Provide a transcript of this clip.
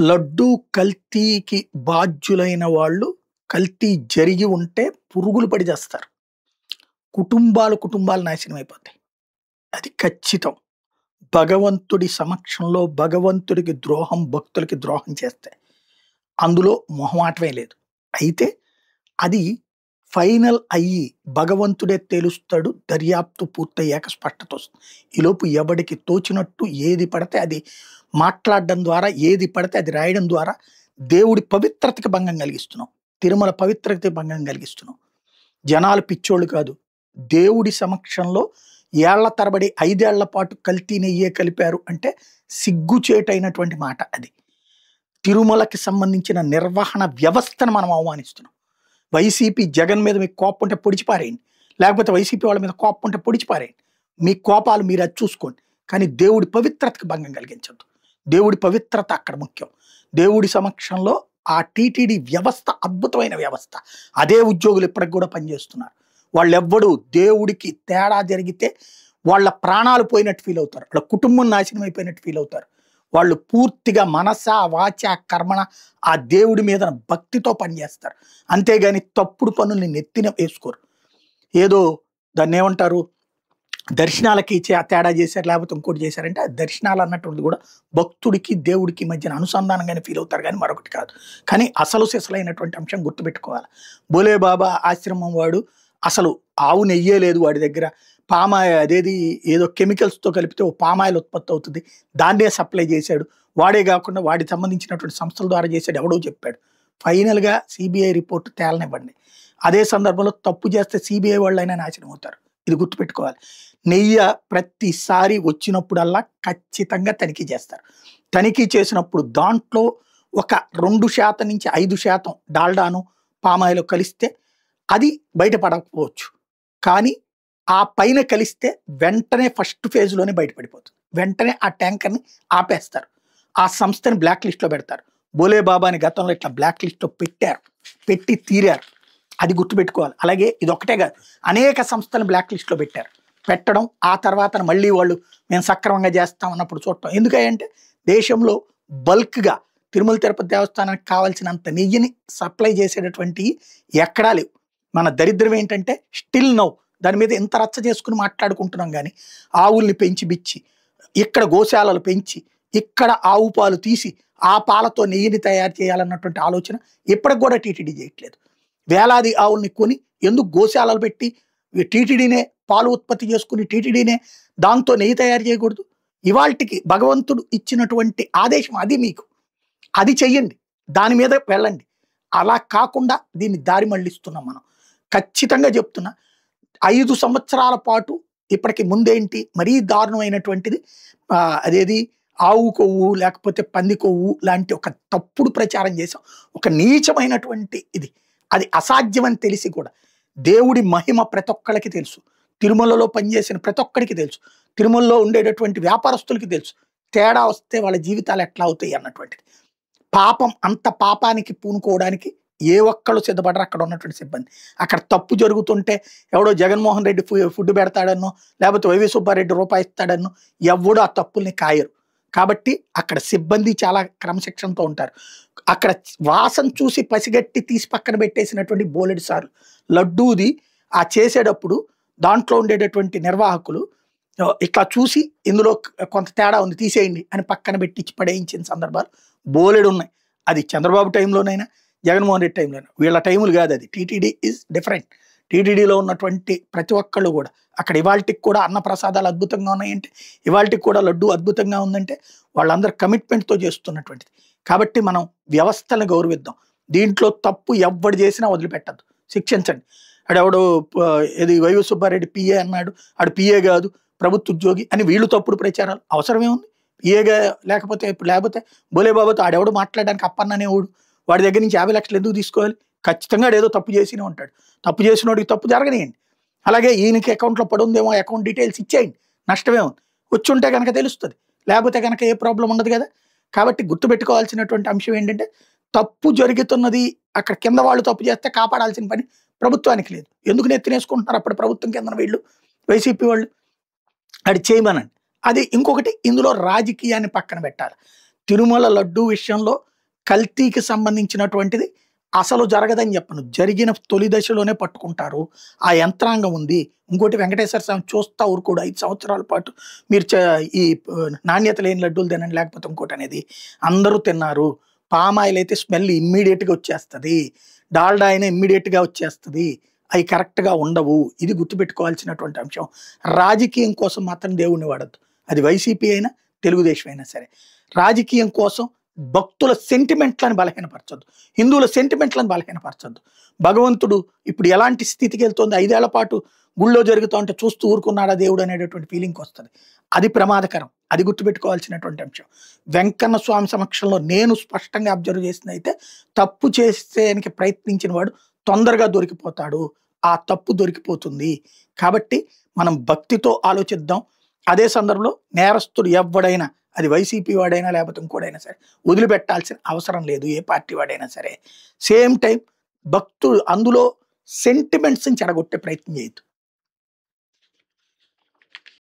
లడ్డూ కల్తీకి బాధ్యులైన వాళ్ళు కల్తీ జరిగి ఉంటే పురుగులు పడి చేస్తారు. కుటుంబాలు నాశనం అయిపోతాయి. అది ఖచ్చితం. భగవంతుడి సమక్షంలో భగవంతుడికి ద్రోహం, భక్తులకి ద్రోహం చేస్తే అందులో మొహమాటమే లేదు. అయితే అది ఫైనల్ అయ్యి భగవంతుడే తేలుస్తాడు. దర్యాప్తు పూర్తయ్యాక స్పష్టత వస్తుంది. ఈలోపు ఎవడికి తోచినట్టు ఏది పడితే అది మాట్లాడడం ద్వారా, ఏది పడితే అది రాయడం ద్వారా దేవుడి పవిత్రతకి భంగం కలిగిస్తున్నాం. తిరుమల పవిత్రతకి భంగం కలిగిస్తున్నాం. జనాలు పిచ్చోళ్ళు కాదు. దేవుడి సమక్షంలో ఏళ్ల తరబడి 5 ఏళ్ల పాటు కల్తీ నెయ్యే కలిపారు అంటే సిగ్గుచేటైనటువంటి మాట అది. తిరుమలకి సంబంధించిన నిర్వహణ వ్యవస్థను మనం అవమానిస్తున్నాం. వైసీపీ జగన్ మీద మీకు కోపం ఉంటే పొడిచి పారేయండి, లేకపోతే వైసీపీ వాళ్ళ మీద కోపం ఉంటే పొడిచి పారేయండి. మీ కోపాలు మీరు అది చూసుకోండి. కానీ దేవుడి పవిత్రతకు భంగం కలిగించద్దు. దేవుడి పవిత్రత అక్కడ ముఖ్యం. దేవుడి సమక్షంలో ఆ టీటీడీ వ్యవస్థ అద్భుతమైన వ్యవస్థ. అదే ఉద్యోగులు ఇప్పటికి కూడా పనిచేస్తున్నారు. వాళ్ళెవ్వడూ దేవుడికి తేడా జరిగితే వాళ్ళ ప్రాణాలు పోయినట్టు ఫీల్ అవుతారు. వాళ్ళ కుటుంబం నాశనం అయిపోయినట్టు ఫీల్ అవుతారు. వాళ్ళు పూర్తిగా మనస, వాచ, కర్మణ ఆ దేవుడి మీద భక్తితో పనిచేస్తారు. అంతేగాని తప్పుడు పనుల్ని నెత్తిన వేసుకోరు. ఏదో దాన్ని ఏమంటారు, దర్శనాలకి తేడా చేశారు, లేకపోతే ఇంకోటి చేశారంటే ఆ దర్శనాలు అన్నటువంటిది కూడా భక్తుడికి దేవుడికి మధ్యన అనుసంధానంగానే ఫీల్ అవుతారు, కానీ మరొకటి కాదు. కానీ అసలు సిసలైనటువంటి అంశం గుర్తుపెట్టుకోవాలి. బోలే బాబా ఆశ్రమం వాడు అసలు ఆవు నెయ్యే లేదు వాడి దగ్గర. పామాయిల్ అదేది ఏదో కెమికల్స్తో కలిపితే ఓ పామాయిల్ ఉత్పత్తి అవుతుంది, దాన్నే సప్లై చేశాడు. వాడే కాకుండా వాడికి సంబంధించినటువంటి సంస్థల ద్వారా చేశాడు, ఎవడో చెప్పాడు. ఫైనల్గా సిబిఐ రిపోర్టు తేలనివ్వండి. అదే సందర్భంలో తప్పు చేస్తే సిబిఐ వాళ్ళైనా నాశనం అవుతారు. ఇది గుర్తుపెట్టుకోవాలి. నెయ్యి ప్రతిసారి వచ్చినప్పుడల్లా ఖచ్చితంగా తనిఖీ చేస్తారు. తనిఖీ చేసినప్పుడు దాంట్లో ఒక 2% నుంచి 5% డాల్డాను, పామాయిల్ కలిస్తే అది బయటపడకపోవచ్చు. కానీ ఆ పైన కలిస్తే వెంటనే ఫస్ట్ ఫేజ్లోనే బయటపడిపోతుంది. వెంటనే ఆ ట్యాంకర్ని ఆపేస్తారు. ఆ సంస్థని బ్లాక్ లిస్ట్లో పెడతారు. బోలే బాబాని గతంలో ఇట్లా బ్లాక్ లిస్ట్లో పెట్టారు, పెట్టి తీరారు. అది గుర్తుపెట్టుకోవాలి. అలాగే ఇది ఒకటే కాదు, అనేక సంస్థలను బ్లాక్ లిస్ట్లో పెట్టడం ఆ తర్వాత మళ్ళీ వాళ్ళు మేము సక్రమంగా చేస్తాం అన్నప్పుడు చూడటం. ఎందుకంటే దేశంలో బల్క్గా తిరుమల తిరుపతి దేవస్థానానికి కావాల్సినంత నెయ్యిని సప్లై చేసేటటువంటి ఎక్కడా లేవు. మన దరిద్రం ఏంటంటే స్టిల్ నౌ దాని మీద ఎంత రచ్చ చేసుకుని మాట్లాడుకుంటున్నాం. కానీ ఆవుల్ని పెంచి బిచ్చి, ఇక్కడ గోశాలలు పెంచి, ఇక్కడ ఆవు పాలు తీసి ఆ పాలతో నెయ్యిని తయారు చేయాలన్నటువంటి ఆలోచన ఇప్పటికి కూడా టీటీడీ చేయట్లేదు. వేలాది ఆవుల్ని కొని ఎందుకు గోశాలలు పెట్టి టీటీడీనే పాలు ఉత్పత్తి చేసుకుని టీటీడీనే దాంతో నెయ్యి తయారు చేయకూడదు? ఇవాళకి భగవంతుడు ఇచ్చినటువంటి ఆదేశం అది. మీకు అది చెయ్యండి, దాని మీద వెళ్ళండి. అలా కాకుండా దీన్ని దారి మళ్ళిస్తున్నాం మనం. ఖచ్చితంగా చెప్తున్నా, 5 సంవత్సరాల పాటు ఇప్పటికి ముందేంటి మరీ దారుణమైనటువంటిది, అదేది ఆవు కొవ్వు లేకపోతే పంది కొవ్వు లాంటి ఒక తప్పుడు ప్రచారం చేసాం. ఒక నీచమైనటువంటి ఇది, అది అసాధ్యమని తెలిసి కూడా దేవుడి మహిమ ప్రతి ఒక్కరికి తెలుసు. తిరుమలలో పనిచేసిన ప్రతి ఒక్కరికి తెలుసు. తిరుమలలో ఉండేటటువంటి వ్యాపారస్తులకి తెలుసు. తేడా వస్తే వాళ్ళ జీవితాలు ఎట్లా అవుతాయి అన్నటువంటిది. పాపం అంత పాపానికి పూనుకోవడానికి ఏ ఒక్కళ్ళు సిద్ధపడరు అక్కడ ఉన్నటువంటి సిబ్బంది. అక్కడ తప్పు జరుగుతుంటే ఎవడో జగన్మోహన్ రెడ్డి ఫుడ్ పెడతాడన్నో, లేకపోతే వైవి సుబ్బారెడ్డి రూపాయి ఇస్తాడన్నో ఎవడో ఆ తప్పుల్ని కాయరు. కాబట్టి అక్కడ సిబ్బంది చాలా క్రమశిక్షణతో ఉంటారు. అక్కడ వాసన చూసి పసిగట్టి తీసి పక్కన పెట్టేసినటువంటి బోలెడు సార్లు లడ్డూది ఆ చేసేటప్పుడు దాంట్లో ఉండేటటువంటి నిర్వాహకులు ఇట్లా చూసి ఇందులో కొంత తేడా ఉంది తీసేయండి అని పక్కన పెట్టించి పడేయించిన సందర్భాలు బోలెడు ఉన్నాయి. అది చంద్రబాబు టైంలోనైనా జగన్మోహన్ రెడ్డి టైంలోనైనా. వీళ్ళ టైములు కాదు అది. TTD is different. టీటీడీలో ఉన్నటువంటి ప్రతి ఒక్కళ్ళు కూడా అక్కడ ఇవాళకి కూడా అన్నప్రసాదాలు అద్భుతంగా ఉన్నాయంటే, ఇవాళకి కూడా లడ్డు అద్భుతంగా ఉందంటే వాళ్ళందరూ కమిట్మెంట్తో చేస్తున్నటువంటిది. కాబట్టి మనం వ్యవస్థలను గౌరవిద్దాం. దీంట్లో తప్పు ఎవ్వడు చేసినా వదిలిపెట్టద్దు, శిక్షించండి. ఆడెవడో ఇది వైవి సుబ్బారెడ్డి పిఏ అన్నాడు, ఆడు పిఏ కాదు ప్రభుత్వ ఉద్యోగి అని వీళ్ళు తప్పుడు ప్రచారాలు అవసరమే ఉంది. పిఏగా లేకపోతే బోలే బాబాతో ఆడెవడు మాట్లాడడానికి అప్పన్ననేవాడు, వాడి దగ్గర నుంచి 50 లక్షలు ఎందుకు తీసుకోవాలి? ఖచ్చితంగా ఏదో తప్పు చేసినే ఉంటాడు. తప్పు చేసినోడికి తప్పు జరగనియండి. అలాగే ఈయనకి అకౌంట్లో పడుందేమో అకౌంట్ డీటెయిల్స్ ఇచ్చేయండి, నష్టమే ఉంది. వచ్చి ఉంటే కనుక తెలుస్తుంది, లేకపోతే కనుక ఏ ప్రాబ్లం ఉండదు కదా. కాబట్టి గుర్తుపెట్టుకోవాల్సినటువంటి అంశం ఏంటంటే, తప్పు జరుగుతున్నది అక్కడ కింద వాళ్ళు తప్పు చేస్తే కాపాడాల్సిన పని ప్రభుత్వానికి లేదు. ఎందుకు నెత్తినేసుకుంటున్నారు అప్పుడు ప్రభుత్వం కింద వీళ్ళు వైసీపీ వాళ్ళు? అది చేయమనండి. అది ఇంకొకటి, ఇందులో రాజకీయాన్ని పక్కన పెట్టాలి. తిరుమల లడ్డూ విషయంలో కల్తీకి సంబంధించినటువంటిది అసలు జరగదని చెప్పను. జరిగిన తొలి దశలోనే పట్టుకుంటారు. ఆ యంత్రాంగం ఉంది. ఇంకోటి వెంకటేశ్వర స్వామి చూస్తా ఊరుకోడు. 5 సంవత్సరాల పాటు మీరు ఈ నాణ్యత లేని లడ్డూలు తినండి లేకపోతే ఇంకోటనేది. అందరూ తిన్నారు. పామాయిల్ అయితే స్మెల్ ఇమ్మీడియేట్‌గా వచ్చేస్తది. డాల్డా అయినా ఇమ్మీడియేట్‌గా వచ్చేస్తది. అయి కరెక్ట్‌గా ఉండవు. ఇది గుర్తుపెట్టుకోవాల్సినటువంటి అంశం. రాజకీయం కోసం మాత్రం దేవుడిని వాడొద్దు. అది వైసీపీ అయినా, తెలుగుదేశం అయినా సరే. రాజకీయం కోసం భక్తుల సెంటిమెంట్‌లని బలహీనపరచొద్దు. హిందువుల సెంటిమెంట్‌లని బలహీనపరచొద్దు. భగవంతుడు ఇప్పుడు ఎలాంటి స్థితికెళ్తోంది, 5 ఏళ్ల పాటు గుళ్ళో జరుగుతా ఉంటే చూస్తూ ఊరుకున్నాడా దేవుడు అనేటటువంటి ఫీలింగ్‌కొస్తది. అది ప్రమాదకరం. అది గుర్తుపెట్టుకోవాల్సినటువంటి అంశం. వెంకన్న స్వామి సమక్షంలో నేను స్పష్టంగా అబ్జర్వ్ చేసిందైతే, తప్పు చేసేయడానికి ప్రయత్నించిన వాడు తొందరగా దొరికిపోతాడు. ఆ తప్పు దొరికిపోతుంది. కాబట్టి మనం భక్తితో ఆలోచిద్దాం. అదే సందర్భంలో నేరస్తుడు ఎవ్వడైనా, అది వైసీపీ వాడైనా లేకపోతే ఇంకోడైనా సరే, వదిలిపెట్టాల్సిన అవసరం లేదు. ఏ పార్టీ వాడైనా సరే. సేమ్ టైం భక్తుడు అందులో సెంటిమెంట్స్‌ని చెడగొట్టే ప్రయత్నం చేయొద్దు.